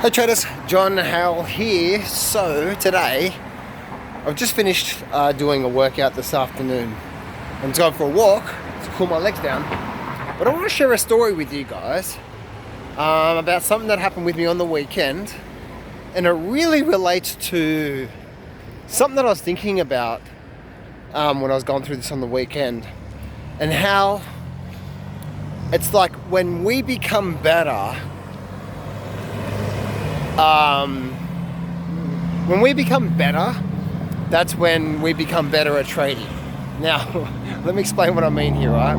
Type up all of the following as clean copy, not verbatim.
Hey traders, John Howell here. So today, I've just finished doing a workout this afternoon. I'm just going for a walk to cool my legs down. But I want to share a story with you guys about something that happened with me on the weekend. And it really relates to something that I was thinking about when I was going through this on the weekend. And how it's like when we become better, that's when we become better at trading. Now, let me explain what I mean here, right?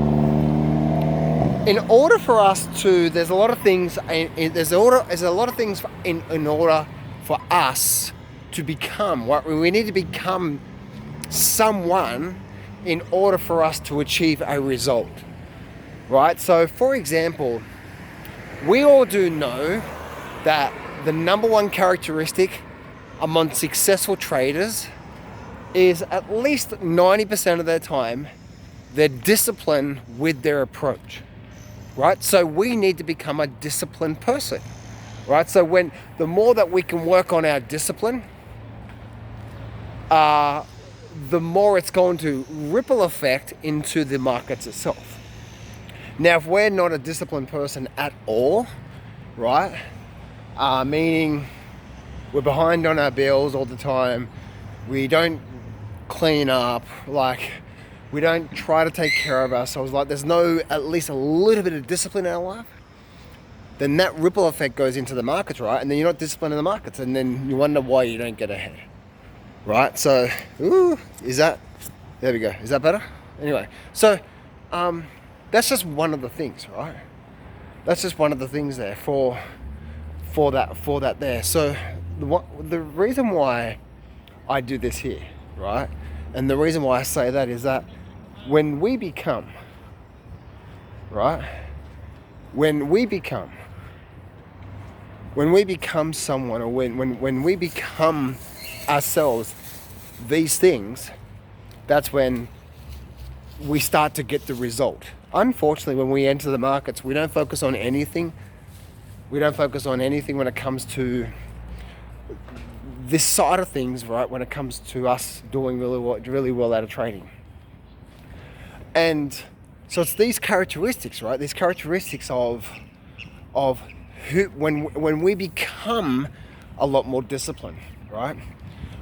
In order for us to, there's a lot of things in order for us to become what we need to become someone in order for us to achieve a result, right? So, for example, we all do know that the number one characteristic among successful traders is at least 90% of their time, they're disciplined with their approach, right? So we need to become a disciplined person, right? So the more that we can work on our discipline, the more it's going to ripple effect into the markets itself. Now, if we're not a disciplined person at all, right? Meaning we're behind on our bills all the time. We don't clean up. We don't try to take care of ourselves. There's no at least a little bit of discipline in our life. Then that ripple effect goes into the markets, right? And then you're not disciplined in the markets, and then you wonder why you don't get ahead, right? So, there we go. Is that better? Anyway, so that's just one of the things, right? That's just one of the things there for that there. So the reason why I do this here, right, and the reason why I say that is that when we become someone, or when we become ourselves, these things, that's when we start to get the result. Unfortunately, when we enter the markets, we don't focus on anything. We don't focus on anything when it comes to this side of things, right? When it comes to us doing really well out of trading. And so it's these characteristics, right? These characteristics of who, when we become a lot more disciplined, right?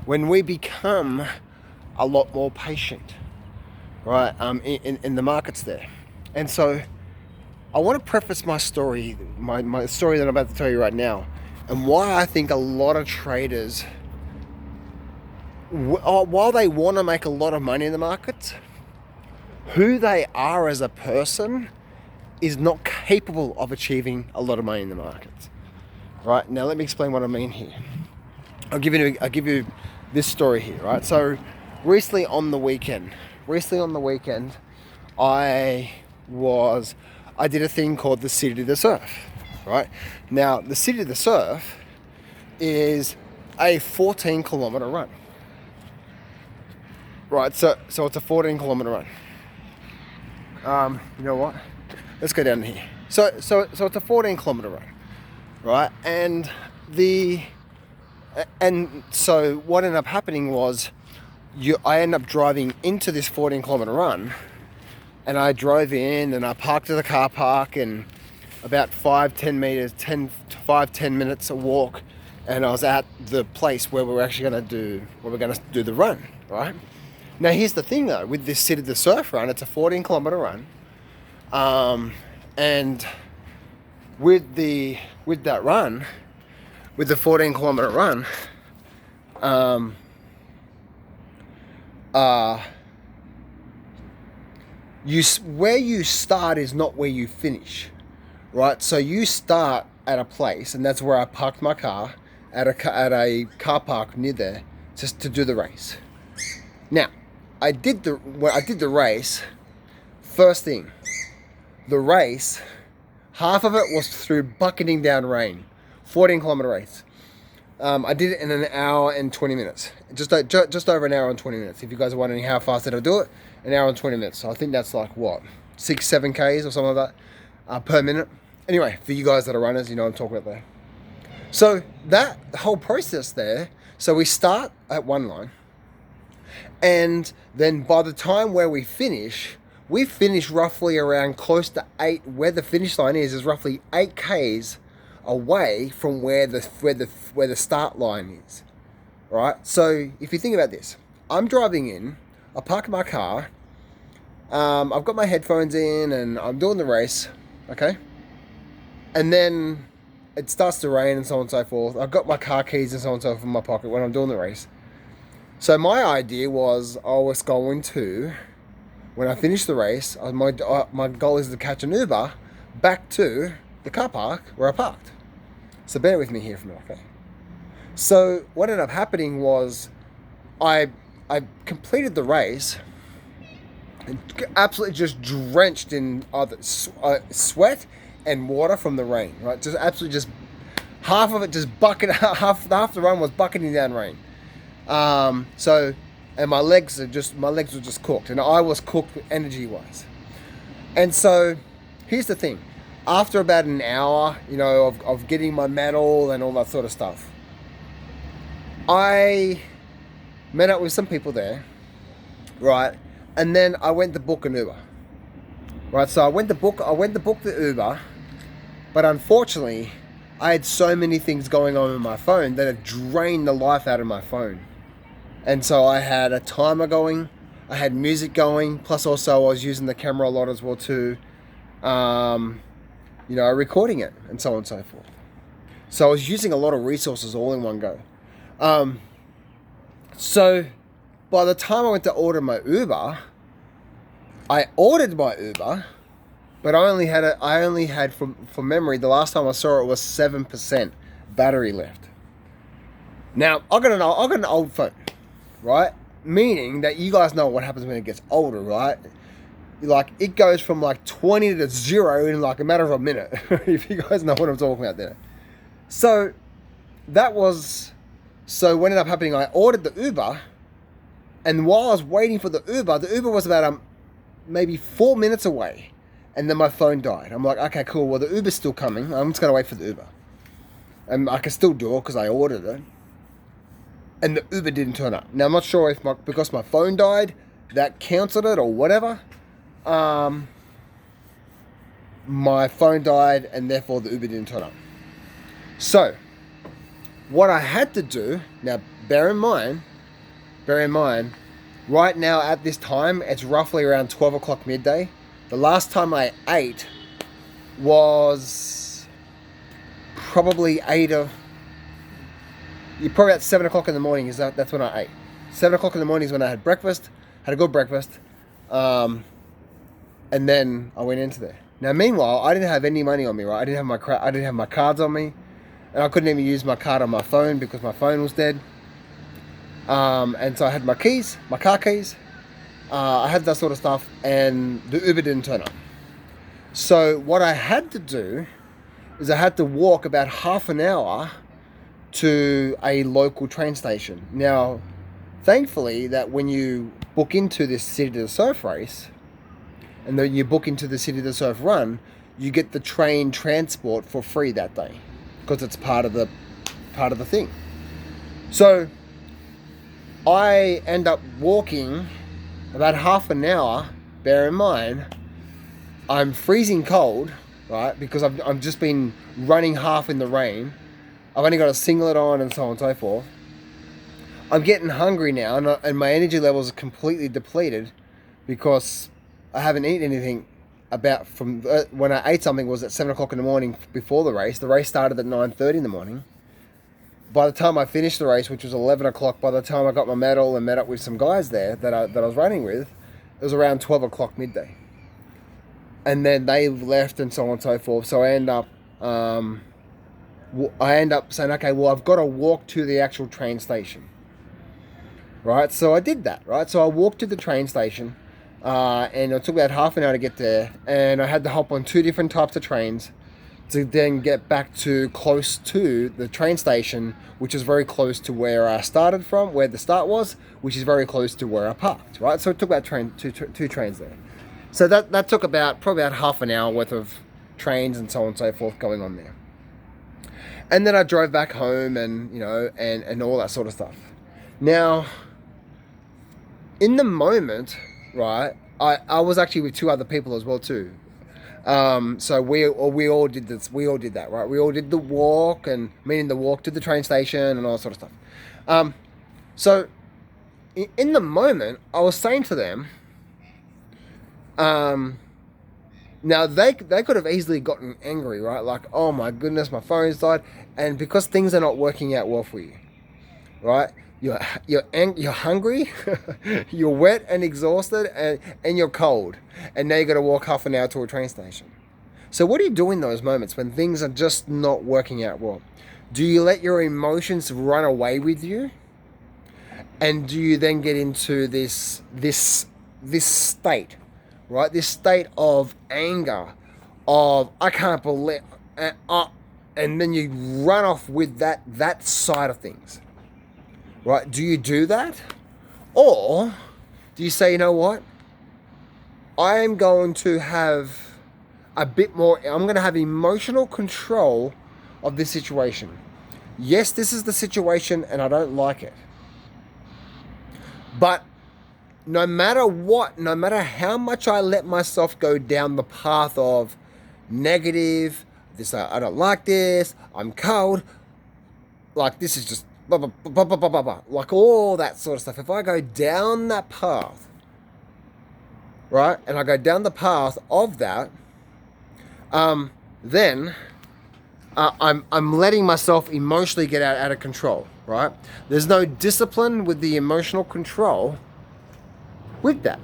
When we become a lot more patient, right? In the markets there. And so I want to preface my story, my story that I'm about to tell you right now, and why I think a lot of traders, while they want to make a lot of money in the markets, who they are as a person is not capable of achieving a lot of money in the markets. Right? Now let me explain what I mean here. I'll give you this story here, right? So recently on the weekend, I did a thing called the City to the Surf, right? Now, the City to the Surf is a 14-kilometer run, right? So it's a 14-kilometer run. You know what? Let's go down here. So it's a 14-kilometer run, right? And so what ended up happening was I ended up driving into this 14-kilometer run. And I drove in and I parked at the car park, and about 5-10 minutes a walk, and I was at the place where we're going to do the run, right? Now here's the thing though, with this City to the Surf run, it's a 14-kilometer run, and with the 14-kilometer run, where you start is not where you finish, right? So you start at a place, and that's where I parked my car at a car park near there, just to do the race. Now, I did the race. First thing, the race, half of it was through bucketing down rain. 14-kilometer race. I did it in an hour and 20 minutes. Just over an hour and 20 minutes. If you guys are wondering how fast did I do it, an hour and 20 minutes. So I think that's like what, 6-7 Ks or something like that per minute. Anyway, for you guys that are runners, you know what I'm talking about there. So that whole process there, so we start at one line, and then by the time where we finish roughly around close to 8, where the finish line is roughly 8 Ks away from where the start line is. Right? So if you think about this, I'm driving in, I park my car, I've got my headphones in and I'm doing the race, okay? And then it starts to rain and so on and so forth. I've got my car keys and so on and so forth in my pocket when I'm doing the race. So my idea was I was going to, when I finish the race, my goal is to catch an Uber back to the car park where I parked. So bear with me here for a minute, okay? So what ended up happening was I completed the race and absolutely just drenched in either sweat and water from the rain, right? Just absolutely just half of it just half the run was bucketing down rain. And my legs were just cooked, and I was cooked energy wise. And so here's the thing, after about an hour, of getting my medal and all that sort of stuff, I met up with some people there, right? And then I went to book an Uber, right? So I went to book the Uber, but unfortunately, I had so many things going on in my phone that it drained the life out of my phone. And so I had a timer going, I had music going, plus also I was using the camera a lot as well too, recording it and so on and so forth. So I was using a lot of resources all in one go. So by the time I went to order my Uber, I ordered my Uber, but I only had from memory, the last time I saw it was 7% battery left. Now I got an old phone, right? Meaning that you guys know what happens when it gets older, right? Like it goes from like 20 to 0 in like a matter of a minute. If you guys know what I'm talking about there. So what ended up happening, I ordered the Uber, and while I was waiting for the Uber was about maybe 4 minutes away, and then my phone died. I'm like, okay, cool, well the Uber's still coming, I'm just going to wait for the Uber. And I can still do it because I ordered it. And the Uber didn't turn up. Now I'm not sure if because my phone died, that cancelled it or whatever. My phone died and therefore the Uber didn't turn up. So what I had to do, now bear in mind, right now at this time, it's roughly around 12 o'clock midday. The last time I ate was probably probably at 7 o'clock in the morning. That's when I ate. 7 o'clock in the morning is when I had breakfast, had a good breakfast, and then I went into there. Now meanwhile, I didn't have any money on me, right? I didn't have my cards on me. And I couldn't even use my card on my phone because my phone was dead. And so I had my car keys. I had that sort of stuff, and the Uber didn't turn up. So what I had to do is I had to walk about half an hour to a local train station. Now, thankfully, that when you book into this City to Surf race, and then you book into the City to Surf run, you get the train transport for free that day, because it's part of the thing. So I end up walking about half an hour. Bear in mind, I'm freezing cold, right? Because I've just been running half in the rain. I've only got a singlet on and so on and so forth. I'm getting hungry now, and my energy levels are completely depleted because I haven't eaten anything. From when I ate something was at 7 o'clock in the morning before the race. The race started at 9:30 in the morning. By the time I finished the race, which was 11 o'clock, by the time I got my medal and met up with some guys there that I was running with, it was around 12 o'clock midday. And then they left and so on and so forth. So I end up saying, okay, well, I've got to walk to the actual train station. Right? So I did that, right? So I walked to the train station. And it took about half an hour to get there, and I had to hop on 2 different types of trains to then get back to close to the train station, which is very close to where I started from, where the start was, which is very close to where I parked, right? So it took about two trains there. So that took probably about half an hour worth of trains and so on and so forth going on there. And then I drove back home and, and all that sort of stuff. Now, in the moment, right, I was actually with 2 other people as well too. So we all did this. We all did that, right? We all did the walk, and meaning the walk to the train station and all that sort of stuff. So in the moment, I was saying to them, now they could have easily gotten angry, right? Like, oh my goodness, my phone's died, and because things are not working out well for you, right? You're hungry, you're wet and exhausted, and you're cold, and now you got to walk half an hour to a train station. So what do you do in those moments when things are just not working out well? Do you let your emotions run away with you, and do you then get into this state, right? This state of anger, of I can't believe, and then you run off with that side of things. Right? Do you do that? Or do you say, you know what? I am going to have a bit more, I'm going to have emotional control of this situation. Yes, this is the situation and I don't like it. But no matter what, no matter how much I let myself go down the path of negative, this I don't like this, I'm cold, like this is just blah, blah, blah, blah, blah, blah, blah, like all that sort of stuff. If I go down that path, right, and I go down the path of that, then I'm letting myself emotionally get out of control, right? There's no discipline with the emotional control with that,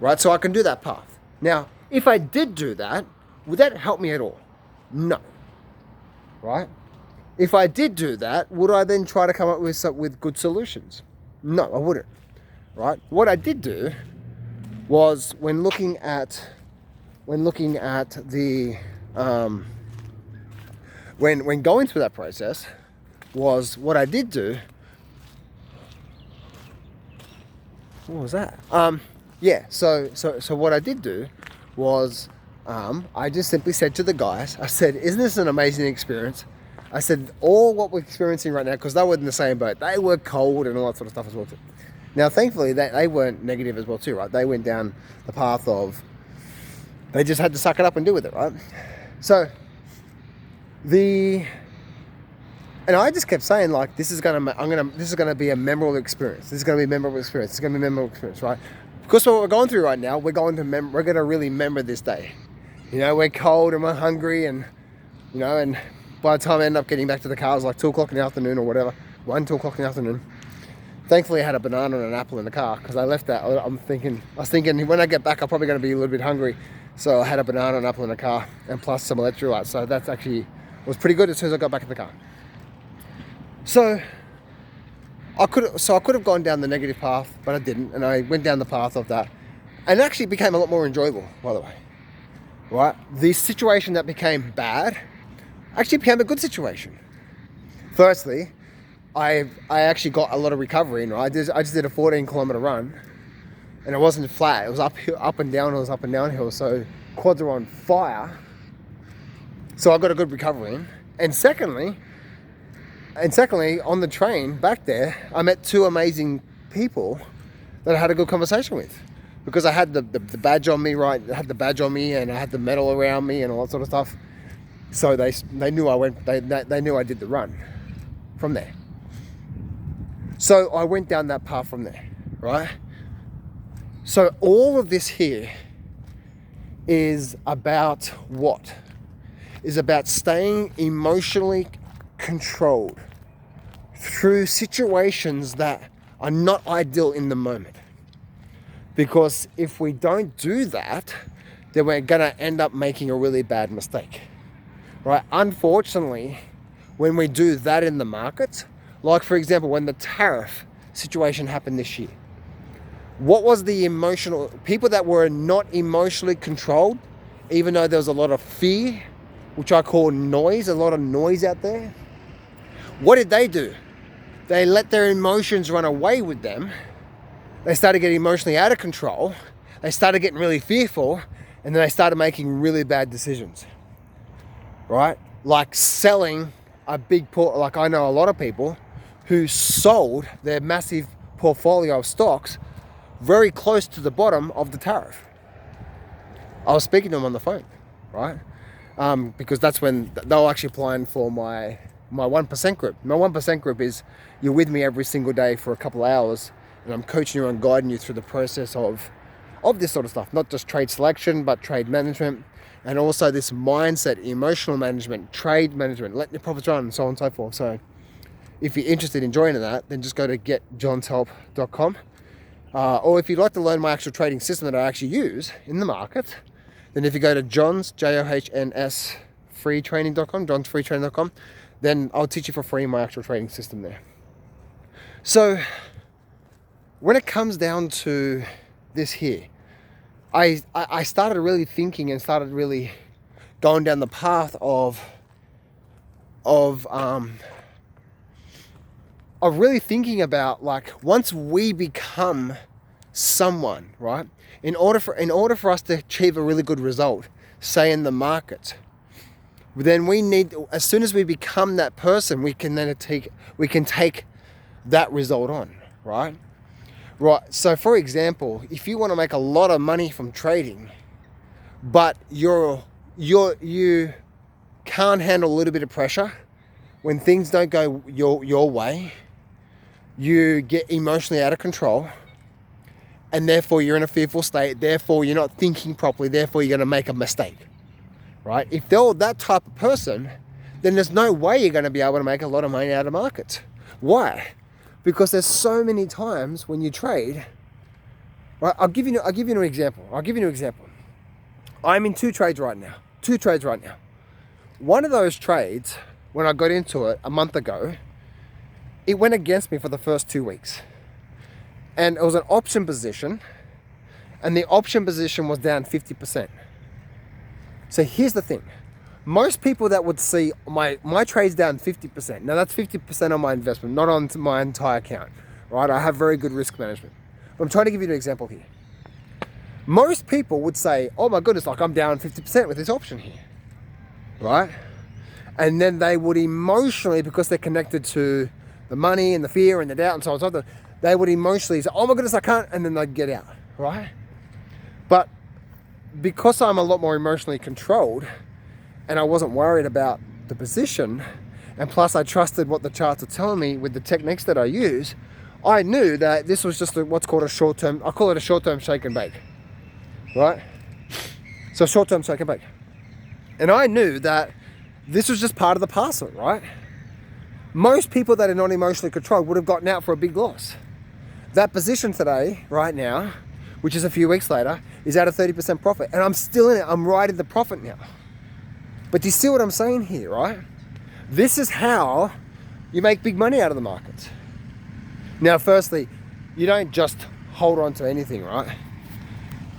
right? So I can do that path. Now, if I did do that, would that help me at all? No, right? If I did do that, would I then try to come up with good solutions? No, I wouldn't, right? What I did do was when looking at the when going through that process, was what I did do. What was that? Yeah. So what I did do was I just simply said to the guys, I said, "Isn't this an amazing experience?" I said, all what we're experiencing right now, because they were in the same boat. They were cold and all that sort of stuff as well too. Now, thankfully, they weren't negative as well too, right? They went down the path of, they just had to suck it up and deal with it, right? So, and I just kept saying, like, this is gonna be a memorable experience. This is gonna be a memorable experience. It's gonna be a memorable experience, right? Because what we're going through right now, we're gonna really remember this day. We're cold and we're hungry, and and by the time I ended up getting back to the car, it was like 2 o'clock in the afternoon or whatever. 2 o'clock in the afternoon. Thankfully, I had a banana and an apple in the car because I left that. I was thinking when I get back, I'm probably going to be a little bit hungry. So I had a banana and an apple in the car, and plus some electrolytes. So that's actually was pretty good as soon as I got back in the car. So I could have gone down the negative path, but I didn't, and I went down the path of that, and it actually became a lot more enjoyable, by the way. Right? The situation that became bad actually became a good situation. Firstly, I actually got a lot of recovery in, right? I just did a 14-kilometer run, and it wasn't flat. It was up and down. It was up and downhill. So quads are on fire. So I got a good recovery in. And secondly, on the train back there, I met 2 amazing people that I had a good conversation with, because I had the badge on me, right? I had the badge on me, and I had the medal around me, and all that sort of stuff. So they knew I went. They knew I did the run from there. So I went down that path from there, right? So all of this here is about what? Is about staying emotionally controlled through situations that are not ideal in the moment. Because if we don't do that, then we're gonna end up making a really bad mistake. Right? Unfortunately, when we do that in the markets, like for example, when the tariff situation happened this year, what was the emotional, people that were not emotionally controlled, even though there was a lot of fear, which I call noise, a lot of noise out there, what did they do? They let their emotions run away with them. They started getting emotionally out of control. They started getting really fearful, and then they started making really bad decisions. Right? Like selling like I know a lot of people who sold their massive portfolio of stocks very close to the bottom of the tariff. I was speaking to them on the phone, right? Because that's when they were actually applying for my 1% group. My 1% group is you're with me every single day for a couple of hours, and I'm coaching you and guiding you through the process of this sort of stuff, not just trade selection, but trade management, and also this mindset, emotional management, trade management, letting your profits run, and so on and so forth. So if you're interested in joining that, then just go to getjohnshelp.com. Or if you'd like to learn my actual trading system that I actually use in the market, then if you go to Johns, JOHNS, freetraining.com, johnsfreetraining.com, then I'll teach you for free my actual trading system there. So when it comes down to this here, I started really thinking and started really going down the path of really thinking about, like, once we become someone, right? In order for us to achieve a really good result, say in the market, then we need, as soon as we become that person, we can take that result on, right? Right. So for example, if you want to make a lot of money from trading, but you can't handle a little bit of pressure, when things don't go your way, you get emotionally out of control, and therefore you're in a fearful state, therefore you're not thinking properly, therefore you're going to make a mistake, right? If they're that type of person, then there's no way you're going to be able to make a lot of money out of markets. Why? Because there's so many times when you trade, right? I'll give you an example. I'm in two trades right now. One of those trades, when I got into it a month ago, it went against me for the first 2 weeks. And it was an option position, and the option position was down 50%. So here's the thing. Most people that would see my trade's down 50%. Now that's 50% on my investment, not on my entire account, right? I have very good risk management. But I'm trying to give you an example here. Most people would say, oh my goodness, like I'm down 50% with this option here, right? And then they would emotionally, because they're connected to the money and the fear and the doubt and so on and so forth, they would emotionally say, oh my goodness, I can't, and then they'd get out, right? But because I'm a lot more emotionally controlled, and I wasn't worried about the position, and plus I trusted what the charts are telling me with the techniques that I use, I knew that this was just what's called a short-term, I call it a short-term shake and bake, right? So short-term shake and bake. And I knew that this was just part of the parcel, right? Most people that are not emotionally controlled would have gotten out for a big loss. That position today, right now, which is a few weeks later, is at a 30% profit, and I'm still in it. I'm riding the profit now. But do you see what I'm saying here, right? This is how you make big money out of the markets. Now, firstly, you don't just hold on to anything, right?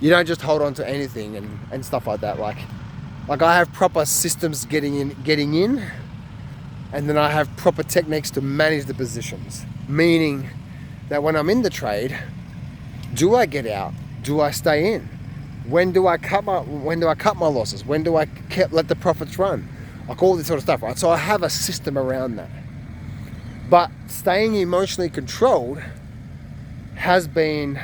You don't just hold on to anything and stuff like that. Like I have proper systems getting in, and then I have proper techniques to manage the positions. Meaning that when I'm in the trade, do I get out? Do I stay in? When do I cut my losses? When do I let the profits run? Like all this sort of stuff, right? So I have a system around that. But staying emotionally controlled has been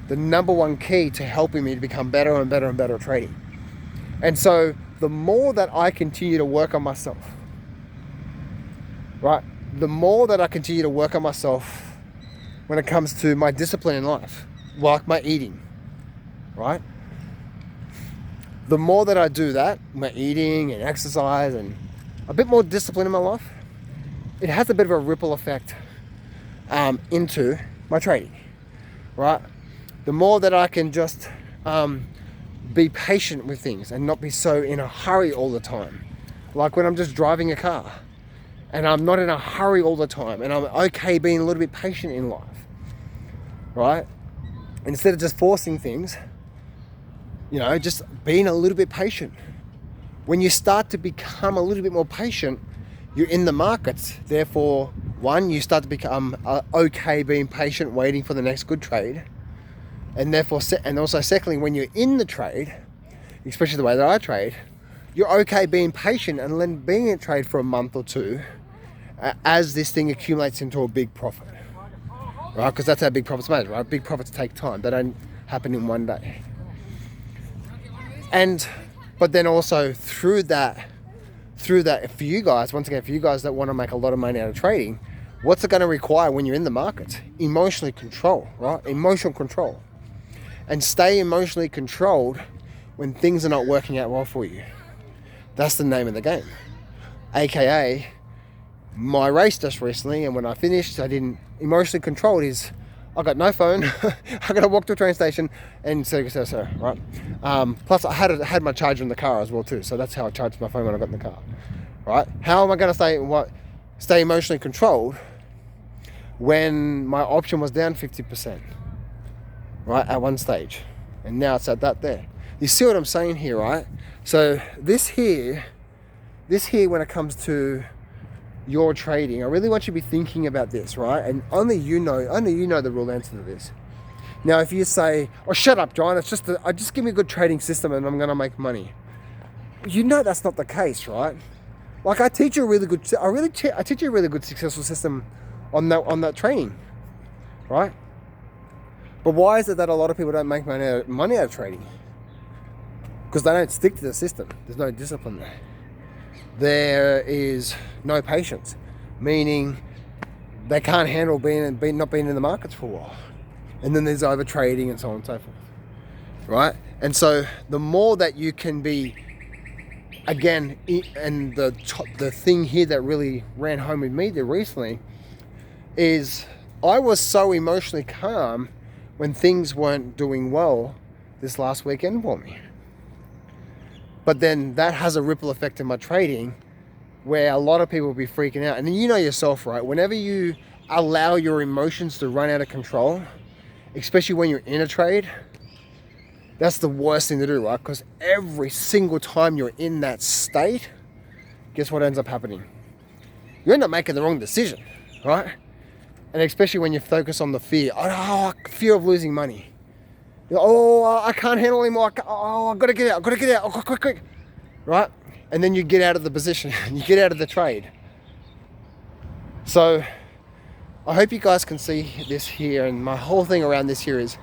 the number one key to helping me to become better and better and better at trading. And so the more that I continue to work on myself, right? The more that I continue to work on myself when it comes to my discipline in life, like my eating, right? The more that I do that, my eating and exercise and a bit more discipline in my life, it has a bit of a ripple effect into my trading, right? The more that I can just be patient with things and not be so in a hurry all the time. Like when I'm just driving a car and I'm not in a hurry all the time and I'm okay being a little bit patient in life, right? Instead of just forcing things, you know, just being a little bit patient. When you start to become a little bit more patient, you're in the markets. Therefore, one, you start to become okay being patient, waiting for the next good trade. And therefore, and also secondly, when you're in the trade, especially the way that I trade, you're okay being patient and then being in trade for a month or two as this thing accumulates into a big profit, right? Because that's how big profits made, right? Big profits take time. They don't happen in one day. But then also through that, for you guys, once again, for you guys that want to make a lot of money out of trading, what's it going to require when you're in the market? Emotional control, right? Emotional control. And stay emotionally controlled when things are not working out well for you. That's the name of the game. AKA, my race just recently, and when I finished, I didn't emotionally control is, I got no phone. I got to walk to a train station and so, right? Plus, I had my charger in the car as well too, so that's how I charged my phone when I got in the car, right? How am I going to stay emotionally controlled when my option was down 50%, right, at one stage, and now it's at that there? You see what I'm saying here, right? So this here, when it comes to your trading, I really want you to be thinking about this, right? And only you know the real answer to this. Now, if you say, "Oh, shut up, John, it's just give me a good trading system and I'm going to make money," you know that's not the case, right? Like I teach you a really good successful system on that training, right? But why is it that a lot of people don't make money out of trading? Because they don't stick to the system. There's no discipline there. There is no patience, meaning they can't handle not being in the markets for a while. And then there's over trading and so on and so forth, right? And so the more that you can be, again, and the thing here that really ran home with me there recently is I was so emotionally calm when things weren't doing well this last weekend for me. But then that has a ripple effect in my trading where a lot of people will be freaking out. And you know yourself, right? Whenever you allow your emotions to run out of control, especially when you're in a trade, that's the worst thing to do, right? Because every single time you're in that state, guess what ends up happening? You end up making the wrong decision, right? And especially when you focus on the fear. Oh, fear of losing money. Oh, I can't handle anymore. I've got to get out. Oh, quick. Right? And then you get out of the position. You get out of the trade. So I hope you guys can see this here. And my whole thing around this here is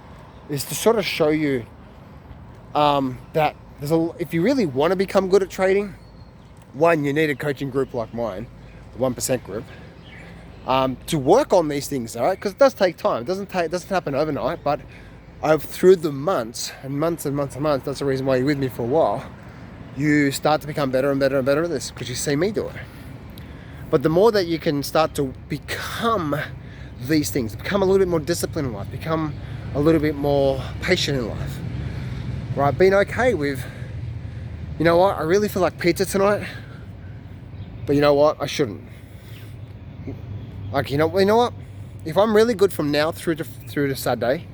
to sort of show you that if you really want to become good at trading, one, you need a coaching group like mine, the 1% group, to work on these things, all right? Because it does take time. It doesn't happen overnight, but through the months, that's the reason why you're with me for a while, you start to become better and better and better at this because you see me do it. But the more that you can start to become these things, become a little bit more disciplined in life, become a little bit more patient in life, right? Being okay with, you know what, I really feel like pizza tonight, but you know what, I shouldn't. Like, you know what, if I'm really good from now through to Saturday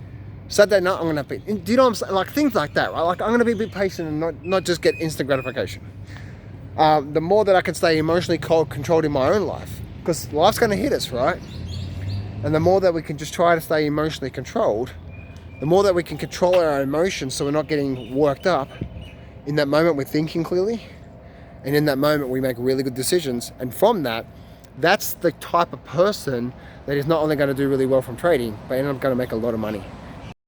night, I'm gonna be, do you know what I'm saying? Like things like that, right? Like I'm gonna be a bit patient and not just get instant gratification. The more that I can stay emotionally controlled in my own life, because life's gonna hit us, right? And the more that we can just try to stay emotionally controlled, the more that we can control our emotions so we're not getting worked up. In that moment, we're thinking clearly, and in that moment, we make really good decisions. And from that, that's the type of person that is not only going to do really well from trading, but end up going to make a lot of money.